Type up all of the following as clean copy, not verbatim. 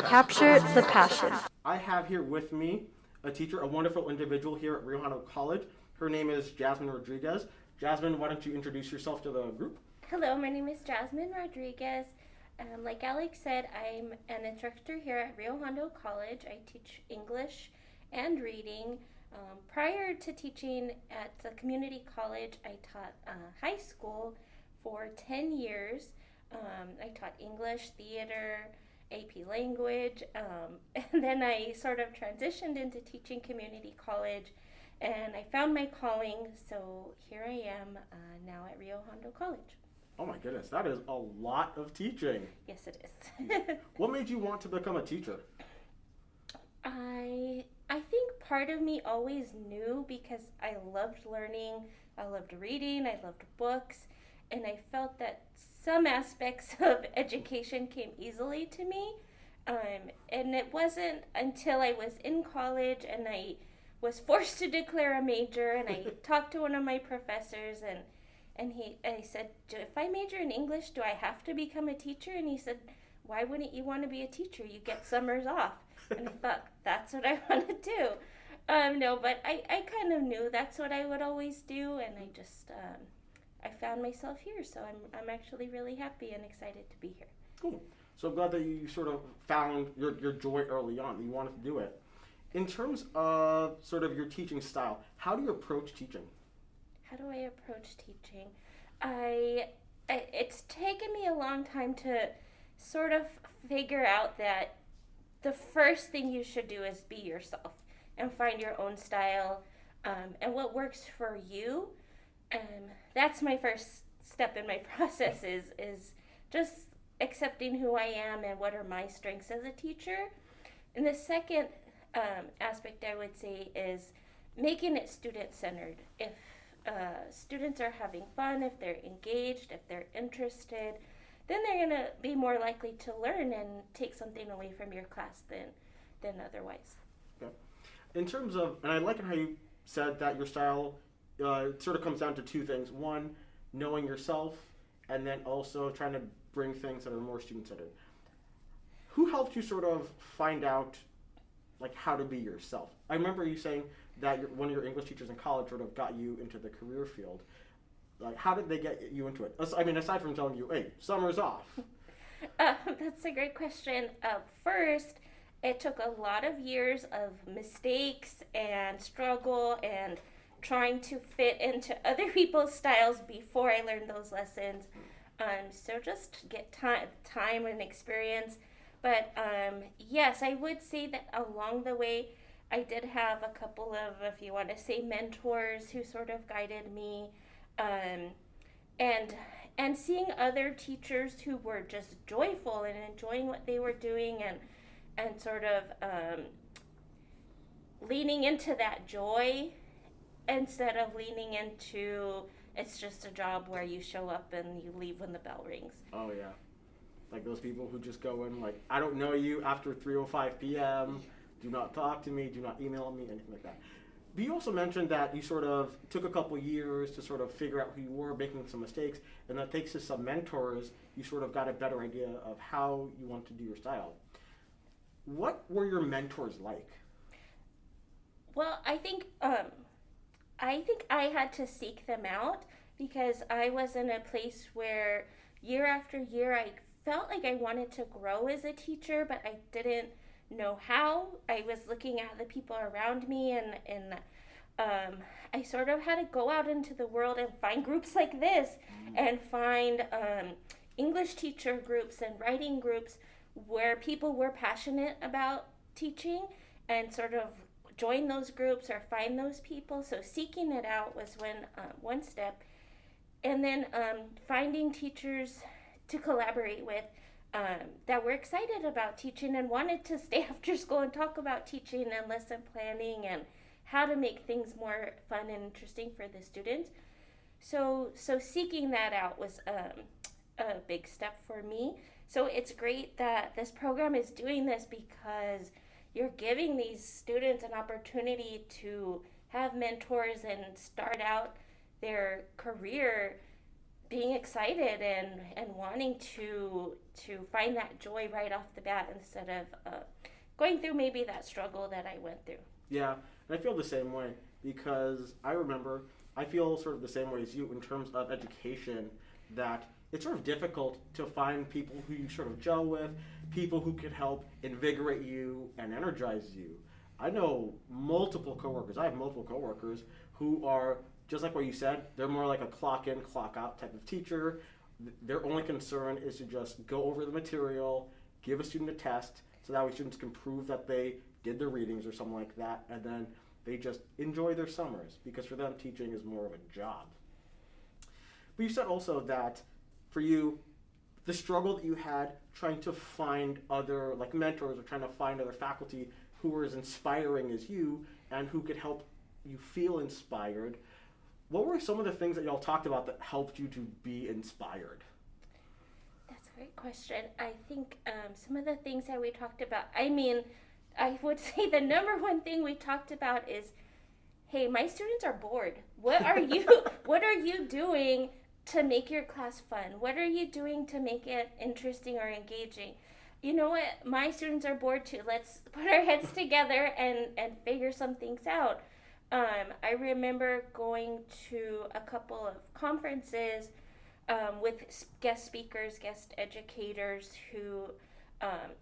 Capture the passion. I have here with me a teacher, a wonderful individual here at Rio Hondo College. Her name is Jasmine Rodriguez. Jasmine, why don't you introduce yourself to the group? Hello, my name is Jasmine Rodriguez. Like Alex said, I'm an instructor here at Rio Hondo College. I teach English and reading. Prior to teaching at the community college, I taught high school for 10 years. I taught English, theater, AP language, and then I sort of transitioned into teaching community college, and I found my calling, so here I am now at Rio Hondo College. Oh my goodness, that is a lot of teaching. Yes, it is. What made you want to become a teacher? I think part of me always knew because I loved learning, I loved reading, I loved books, and I felt that some aspects of education came easily to me. And it wasn't until I was in college and I was forced to declare a major, and I talked to one of my professors, and I said, if I major in English, do I have to become a teacher? And he said, why wouldn't you want to be a teacher? You get summers off. And I thought, that's what I want to do. No, but I kind of knew that's what I would always do, and I just, I found myself here, so I'm actually really happy and excited to be here. Cool. So I'm glad that you sort of found your joy early on, you wanted to do it. In terms of sort of your teaching style, how do you approach teaching? How do I approach teaching? It's taken me a long time to sort of figure out that the first thing you should do is be yourself and find your own style and what works for you. That's my first step in my process is just accepting who I am and what are my strengths as a teacher. And the second aspect I would say is making it student-centered. If students are having fun, if they're engaged, if they're interested, then they're going to be more likely to learn and take something away from your class than otherwise. Okay. In terms of, and I like how you said that your style sort of comes down to two things. One, knowing yourself, and then also trying to bring things that are more student-centered. Who helped you sort of find out like how to be yourself? I remember you saying that one of your English teachers in college sort of got you into the career field. Like, how did they get you into it? I mean, aside from telling you, hey, summer's off. That's a great question. First, it took a lot of years of mistakes and struggle and trying to fit into other people's styles before I learned those lessons. So just get time and experience. But yes, I would say that along the way, I did have a couple of, if you want to say, mentors who sort of guided me. And seeing other teachers who were just joyful and enjoying what they were doing and sort of leaning into that joy instead of leaning into it's just a job where you show up and you leave when the bell rings. Oh yeah, like those people who just go in like, I don't know you after 3:05 p.m. Do not talk to me. Do not email me. Anything like that. But you also mentioned that you sort of took a couple years to sort of figure out who you were, making some mistakes, and that thanks to some mentors, you sort of got a better idea of how you want to do your style. What were your mentors like? Well, I think I had to seek them out because I was in a place where year after year I felt like I wanted to grow as a teacher, but I didn't know how. I was looking at the people around me and I sort of had to go out into the world and find groups like this and find English teacher groups and writing groups where people were passionate about teaching and sort of join those groups or find those people. So seeking it out was one step. And then finding teachers to collaborate with that were excited about teaching and wanted to stay after school and talk about teaching and lesson planning and how to make things more fun and interesting for the students. So seeking that out was a big step for me. So it's great that this program is doing this because you're giving these students an opportunity to have mentors and start out their career being excited and wanting to find that joy right off the bat instead of going through maybe that struggle that I went through. Yeah, and I feel the same way because I feel sort of the same way as you in terms of education, that it's sort of difficult to find people who you sort of gel with, people who can help invigorate you and energize you. I know multiple coworkers. I have multiple coworkers who are just like what you said. They're more like a clock in, clock out type of teacher. Their only concern is to just go over the material, give a student a test, so that way students can prove that they did their readings or something like that, and then they just enjoy their summers because for them teaching is more of a job. But you said also that for you, the struggle that you had trying to find other like mentors or trying to find other faculty who were as inspiring as you and who could help you feel inspired. What were some of the things that y'all talked about that helped you to be inspired? That's a great question. I think some of the things that we talked about, I mean, I would say the number one thing we talked about is, hey, my students are bored. What are you doing to make your class fun? What are you doing to make it interesting or engaging? You know what? My students are bored too. Let's put our heads together and figure some things out. I remember going to a couple of conferences with guest speakers, guest educators who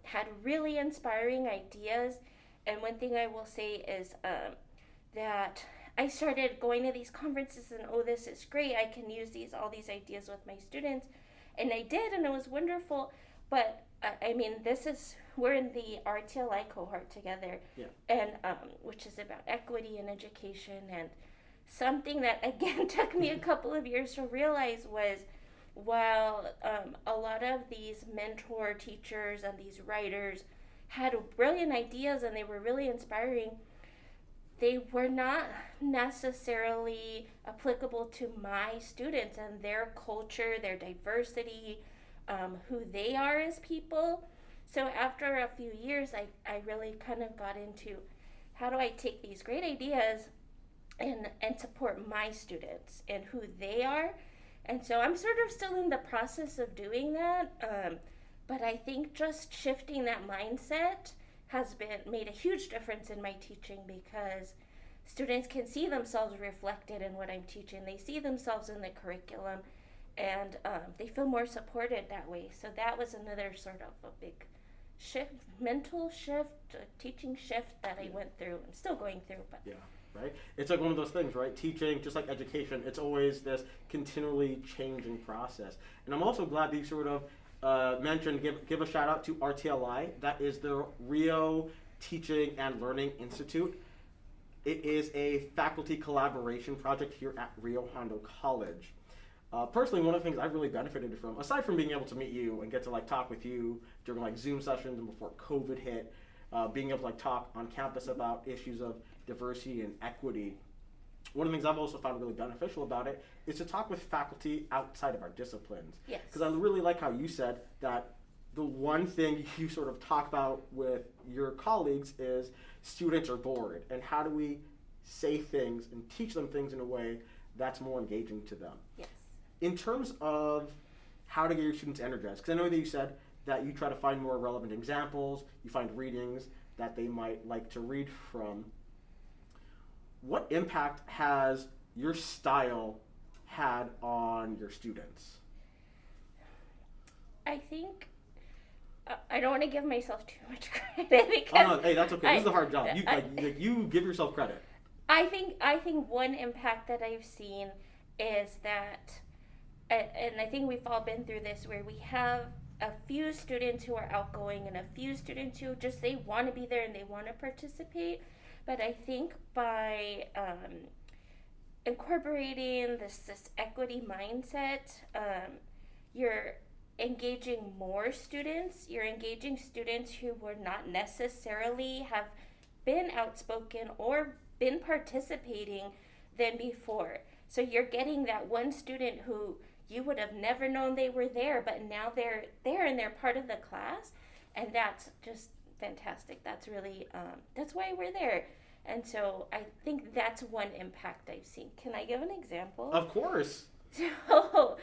had really inspiring ideas. And one thing I will say is that I started going to these conferences and, oh, this is great. I can use all these ideas with my students. And I did, and it was wonderful. But I mean, we're in the RTLI cohort together, Yeah. and which is about equity in education. And something that, again, took me a couple of years to realize was, while a lot of these mentor teachers and these writers had brilliant ideas and they were really inspiring, they were not necessarily applicable to my students and their culture, their diversity, who they are as people. So after a few years, I really kind of got into, how do I take these great ideas and support my students and who they are. And so I'm sort of still in the process of doing that, but I think just shifting that mindset has made a huge difference in my teaching, because students can see themselves reflected in what I'm teaching. They see themselves in the curriculum, and they feel more supported that way. So that was another sort of a big shift, mental shift, teaching shift that I went through. I'm still going through, but Yeah, right? It's like one of those things, right? Teaching, just like education, it's always this continually changing process. And I'm also glad that you sort of mentioned, give a shout out to RTLI. That is the Rio Teaching and Learning Institute. It is a faculty collaboration project here at Rio Hondo College. Personally, one of the things I've really benefited from, aside from being able to meet you and get to like talk with you during like Zoom sessions and before COVID hit, being able to like talk on campus about issues of diversity and equity, one of the things I've also found really beneficial about it is to talk with faculty outside of our disciplines. yes. Because I really like how you said that the one thing you sort of talk about with your colleagues is students are bored, and how do we say things and teach them things in a way that's more engaging to them. Yes. In terms of how to get your students energized, because I know that you said that you try to find more relevant examples, you find readings that they might like to read from. What impact has your style had on your students? I think I don't want to give myself too much credit because Oh no, hey, that's okay. This is a hard job. You give yourself credit. I think one impact that I've seen is that, and I think we've all been through this, where we have a few students who are outgoing and a few students who just, they want to be there and they want to participate. But I think by incorporating this equity mindset, you're engaging more students. You're engaging students who would not necessarily have been outspoken or been participating than before. So you're getting that one student who you would have never known they were there, but now they're there and they're part of the class, and that's just fantastic. That's really that's why we're there. And so I think that's one impact I've seen. Can I give an example? Of course. So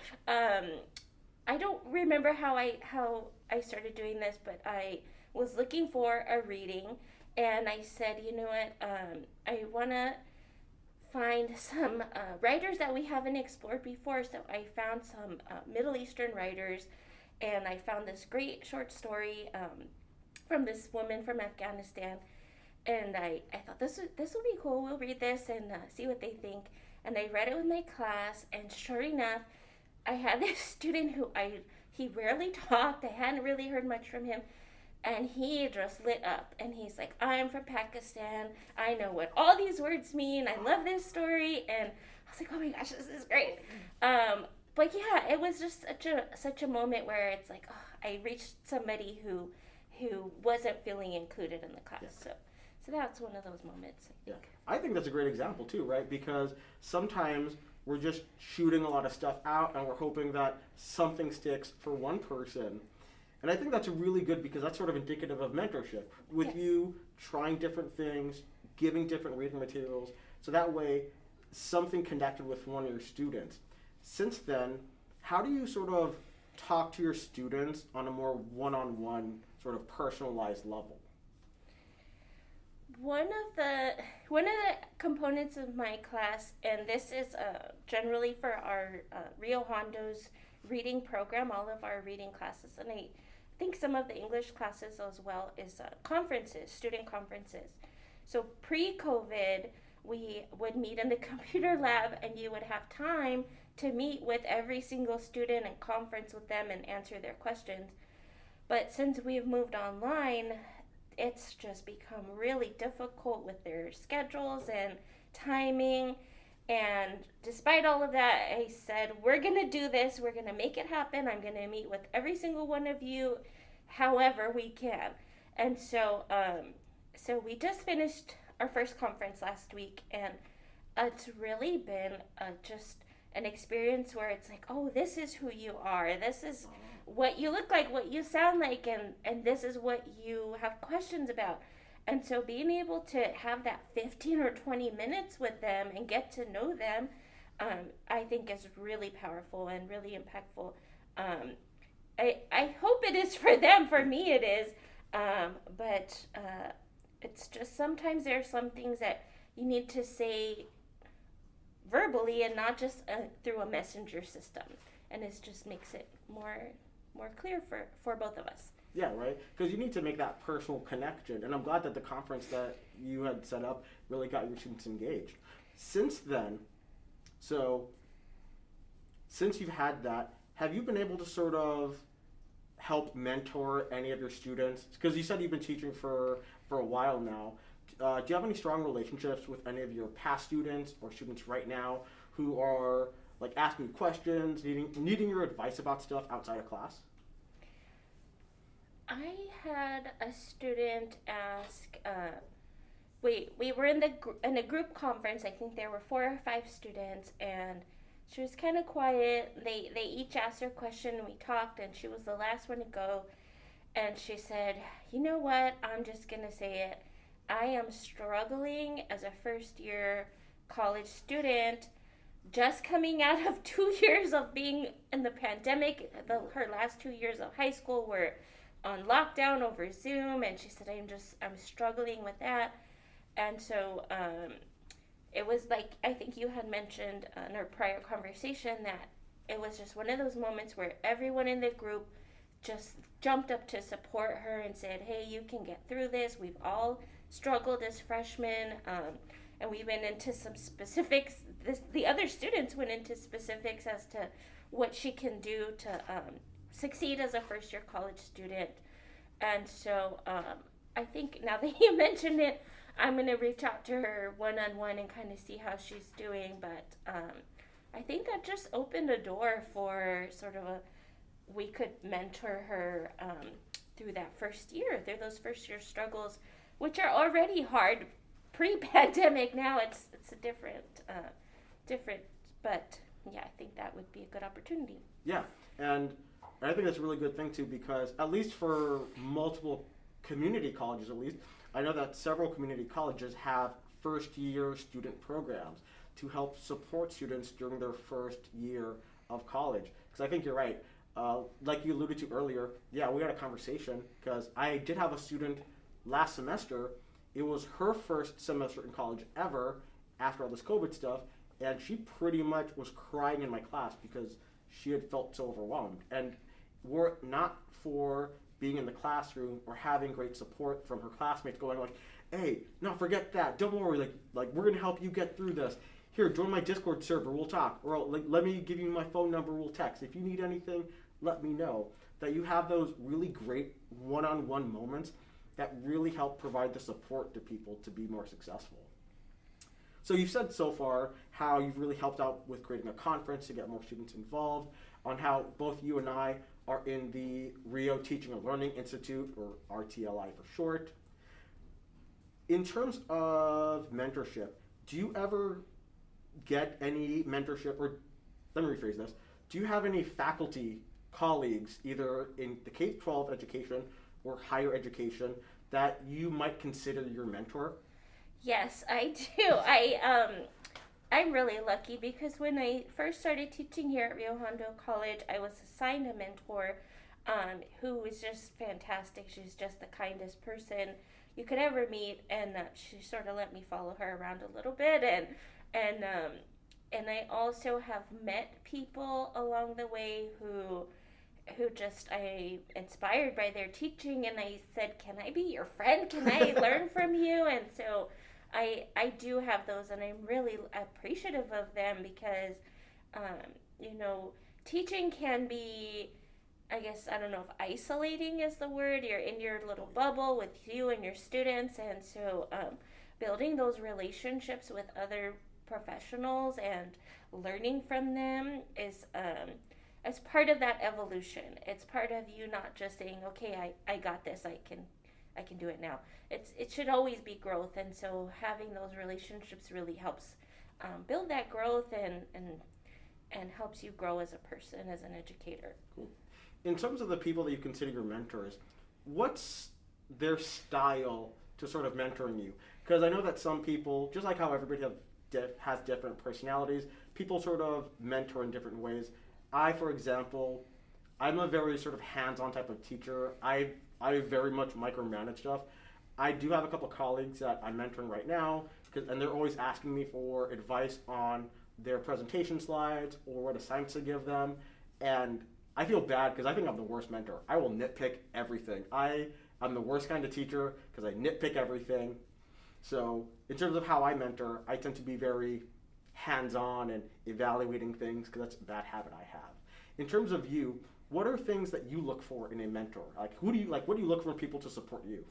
I don't remember how I started doing this, but I was looking for a reading, and I said, you know what, I want to find some writers that we haven't explored before. So I found some Middle Eastern writers, and I found this great short story from this woman from Afghanistan. And I thought this will be cool. We'll read this and see what they think. And I read it with my class, and sure enough, I had this student who he rarely talked. I hadn't really heard much from him, and he just lit up. And he's like, "I'm from Pakistan. I know what all these words mean. I love this story." And I was like, "Oh my gosh, this is great." But yeah, it was just such a moment where it's like, oh, I reached somebody who wasn't feeling included in the class. Yeah. So that's one of those moments, I think. Yeah. I think that's a great example too, right? Because sometimes we're just shooting a lot of stuff out and we're hoping that something sticks for one person. And I think that's really good because that's sort of indicative of mentorship. With Yes. you trying different things, giving different reading materials, so that way something connected with one of your students. Since then, how do you sort of talk to your students on a more one-on-one, sort of personalized level? One of the components of my class, and this is generally for our Rio Hondo's reading program, all of our reading classes, and I think some of the English classes as well, is conferences, student conferences. So pre-COVID, we would meet in the computer lab, and you would have time to meet with every single student and conference with them and answer their questions. But since we've moved online, it's just become really difficult with their schedules and timing. And despite all of that, I said, we're going to do this. We're going to make it happen. I'm going to meet with every single one of you however we can. And so we just finished our first conference last week, and it's really been just an experience where it's like, oh, this is who you are. This is what you look like, what you sound like, and this is what you have questions about. And so being able to have that 15 or 20 minutes with them and get to know them, I think is really powerful and really impactful. I hope it is for them. For me, it is. But it's just sometimes there are some things that you need to say verbally and not just through a messenger system. And it just makes it more clear for both of us. Yeah, right? Because you need to make that personal connection. And I'm glad that the conference that you had set up really got your students engaged. Since then, since you've had that, have you been able to sort of help mentor any of your students? Because you said you've been teaching for a while now. Do you have any strong relationships with any of your past students or students right now who are like asking questions, needing your advice about stuff outside of class? I had a student ask. We were in a group conference. I think there were 4 or 5 students, and she was kind of quiet. They each asked her question, and we talked. And she was the last one to go, and she said, "You know what? I'm just gonna say it. I am struggling as a first-year college student." Just coming out of 2 years of being in the pandemic, her last 2 years of high school were on lockdown over Zoom, and she said, I'm struggling with that. And so it was like, I think you had mentioned in our prior conversation that it was just one of those moments where everyone in the group just jumped up to support her and said, hey, you can get through this. We've all struggled as freshmen. And we went into some specifics. The other students went into specifics as to what she can do to succeed as a first-year college student. And so I think now that you mentioned it, I'm going to reach out to her one-on-one and kind of see how she's doing. But I think that just opened a door for sort of we could mentor her through that first year, through those first-year struggles, which are already hard pre-pandemic. Now it's a different, but yeah, I think that would be a good opportunity. Yeah, and I think that's a really good thing too, because at least for multiple community colleges, at least, I know that several community colleges have first-year student programs. to help support students during their first year of college. Because I think you're right. Like you alluded to earlier, yeah, we had a conversation because I did have a student last semester. It was her first semester in college ever after all this COVID stuff, and she pretty much was crying in my class because she had felt so overwhelmed. And were it not for being in the classroom or having great support from her classmates going like, hey, no, forget that, don't worry, like we're gonna help you get through this. Here, join my Discord server, we'll talk. Or like, let me give you my phone number, we'll text. If you need anything, let me know. That you have those really great one-on-one moments that really help provide the support to people to be more successful. So you've said so far how you've really helped out with creating a conference to get more students involved, on how both you and I are in the Rio Teaching and Learning Institute, or RTLI for short. In terms of mentorship, do you ever get any mentorship, or let me rephrase this, do you have any faculty colleagues, either in the K-12 education or higher education, that you might consider your mentor? Yes, I do. I'm really lucky because when I first started teaching here at Rio Hondo College, I was assigned a mentor who was just fantastic. She's just the kindest person you could ever meet, and she sort of let me follow her around a little bit, and I also have met people along the way who just I inspired by their teaching, and I said, can I be your friend? Can I learn from you? And so I do have those, and I'm really appreciative of them because, teaching can be, I guess, I don't know if isolating is the word. You're in your little bubble with you and your students, and so building those relationships with other professionals and learning from them is as part of that evolution. It's part of you not just saying, okay, I got this, I can do it now. It should always be growth, and so having those relationships really helps build that growth and helps you grow as a person, as an educator. Cool. In terms of the people that you consider your mentors, what's their style to sort of mentoring you? Because I know that some people, just like how everybody has different personalities, people sort of mentor in different ways. I, for example, I'm a very sort of hands-on type of teacher. I very much micromanage stuff. I do have a couple colleagues that I'm mentoring right now, and they're always asking me for advice on their presentation slides or what assignments to give them. And I feel bad because I think I'm the worst mentor. I will nitpick everything. I'm the worst kind of teacher because I nitpick everything. So in terms of how I mentor, I tend to be very hands-on and evaluating things because that's a bad habit I have. In terms of you, what are things that you look for in a mentor? What do you look for in people to support you?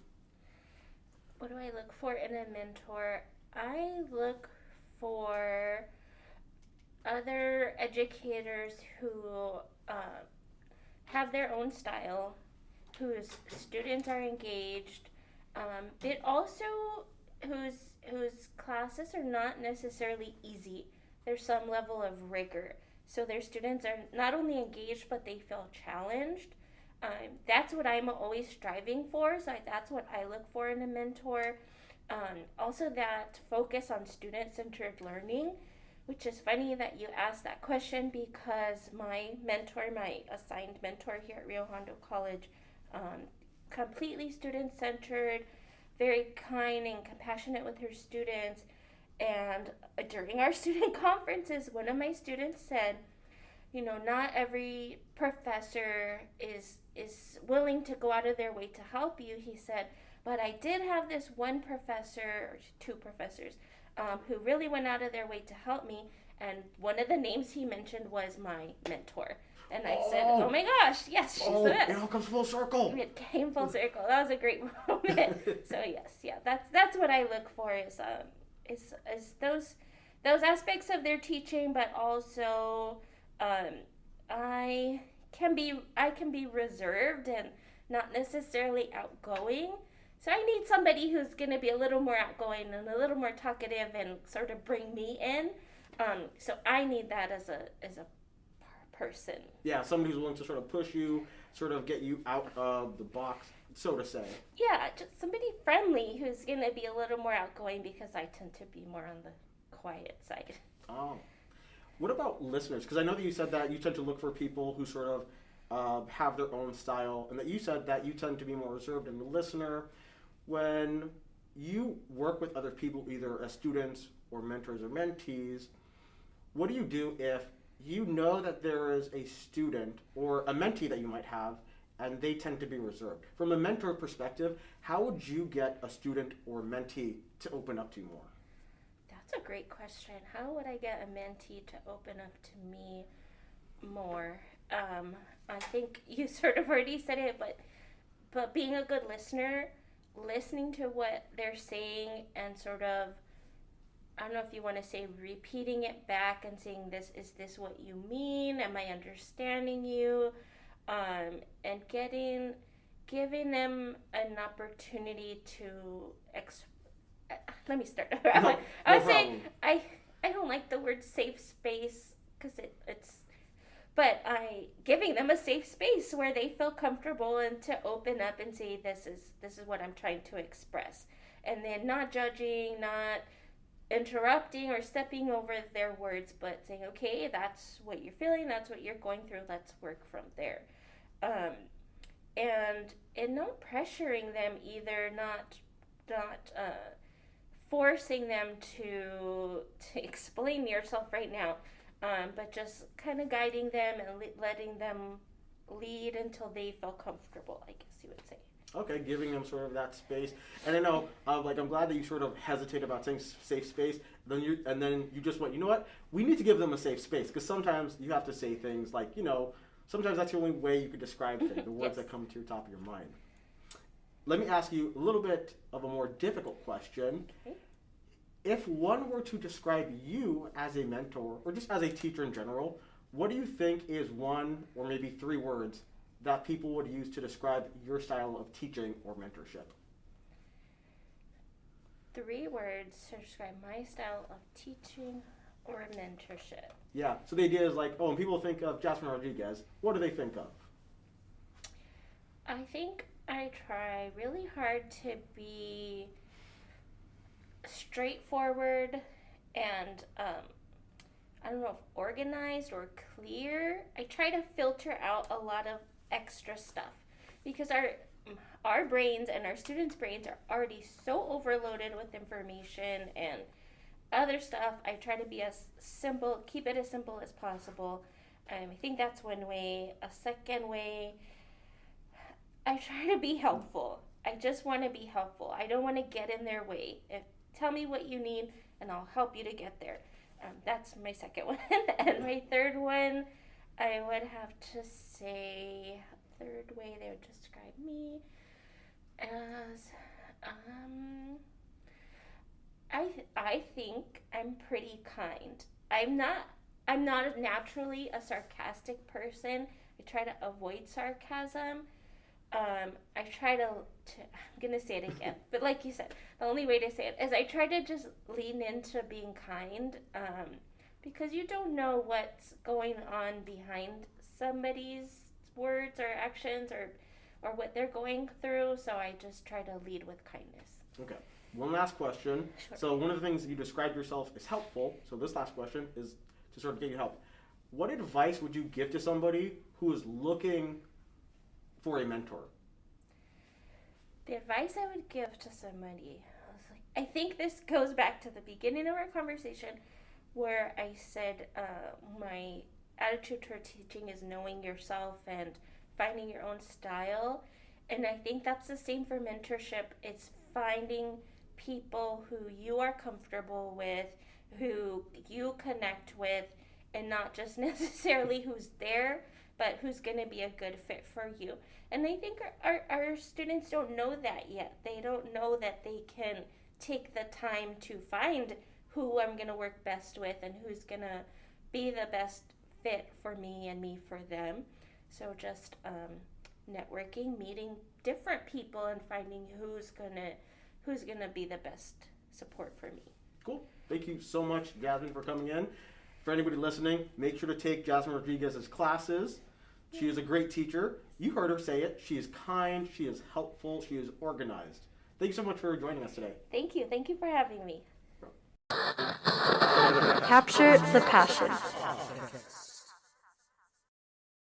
What do I look for in a mentor? I look for other educators who have their own style, whose students are engaged, but also whose classes are not necessarily easy. There's some level of rigor. So their students are not only engaged, but they feel challenged. That's what I'm always striving for. So that's what I look for in a mentor. Also that focus on student-centered learning, which is funny that you asked that question because my mentor, my assigned mentor here at Rio Hondo College, completely student-centered, very kind and compassionate with her students. And during our student conferences, one of my students said, not every professor is willing to go out of their way to help you. He said, but I did have this one professor, or two professors, who really went out of their way to help me. And one of the names he mentioned was my mentor. And I said, oh my gosh, yes, she's the best. It all comes full circle. It came full circle. That was a great moment. So yes, yeah, that's what I look for is those aspects of their teaching, but also I can be reserved and not necessarily outgoing. So I need somebody who's going to be a little more outgoing and a little more talkative and sort of bring me in. So I need that as a person. Yeah, somebody who's willing to sort of push you, sort of get you out of the box, so to say. Yeah, just somebody friendly who's going to be a little more outgoing because I tend to be more on the quiet side. Oh. What about listeners? Because I know that you said that you tend to look for people who sort of have their own style, and that you said that you tend to be more reserved in the listener. When you work with other people, either as students or mentors or mentees, what do you do if you know that there is a student or a mentee that you might have and they tend to be reserved? From a mentor perspective, how would you get a student or mentee to open up to you more? That's a great question. How would I get a mentee to open up to me more? I think you sort of already said it, but being a good listener, listening to what they're saying and sort of, I don't know if you want to say repeating it back and saying, is this what you mean? Am I understanding you? And giving them an opportunity to let me start. No, I no would say problem. I don't like the word safe space because it's, but giving them a safe space where they feel comfortable and to open up and say, this is what I'm trying to express, and then not judging, not interrupting or stepping over their words, but saying, okay, that's what you're feeling, that's what you're going through, let's work from there. um, and not pressuring them either, not forcing them to explain yourself right now, but just kind of guiding them and letting them lead until they feel comfortable, I guess you would say. Okay, giving them sort of that space. And I know, I'm glad that you sort of hesitate about saying safe space. And then you just went, you know what? We need to give them a safe space, because sometimes you have to say things like, sometimes that's the only way you could describe things, the words Yes. that come to your top of your mind. Let me ask you a little bit of a more difficult question. Okay. If one were to describe you as a mentor, or just as a teacher in general, what do you think is one or maybe three words that people would use to describe your style of teaching or mentorship? 3 words to describe my style of teaching or mentorship. Yeah, so the idea is like, when people think of Jasmine Rodriguez, what do they think of? I think I try really hard to be straightforward and I don't know if organized or clear. I try to filter out a lot of extra stuff because our brains and our students' brains are already so overloaded with information and other stuff. I try to be keep it as simple as possible. I think that's one way. A second way, I try to be helpful. I just want to be helpful. I don't want to get in their way. Tell me what you need and I'll help you to get there. That's my second one. And my third one, I would have to say, third way they would describe me as, I think I'm pretty kind. I'm not naturally a sarcastic person. I try to avoid sarcasm. I try to, I'm going to say it again, but like you said, the only way to say it is I try to just lean into being kind, because you don't know what's going on behind somebody's words or actions or what they're going through, so I just try to lead with kindness. Okay, one last question. Sure. So one of the things you described yourself as helpful, so this last question is to sort of get you help. What advice would you give to somebody who is looking for a mentor? The advice I would give to somebody, I think this goes back to the beginning of our conversation where I said my attitude toward teaching is knowing yourself and finding your own style. And I think that's the same for mentorship. It's finding people who you are comfortable with, who you connect with, and not just necessarily who's there, but who's going to be a good fit for you. And I think our students don't know that yet. They don't know that they can take the time to find who I'm going to work best with and who's going to be the best fit for me and me for them. So just networking, meeting different people and finding who's gonna be the best support for me. Cool. Thank you so much, Jasmine, for coming in. For anybody listening, make sure to take Jasmine Rodriguez's classes. She is a great teacher. You heard her say it. She is kind, she is helpful, she is organized. Thank you so much for joining us today. Thank you. Thank you for having me. Capture the passion.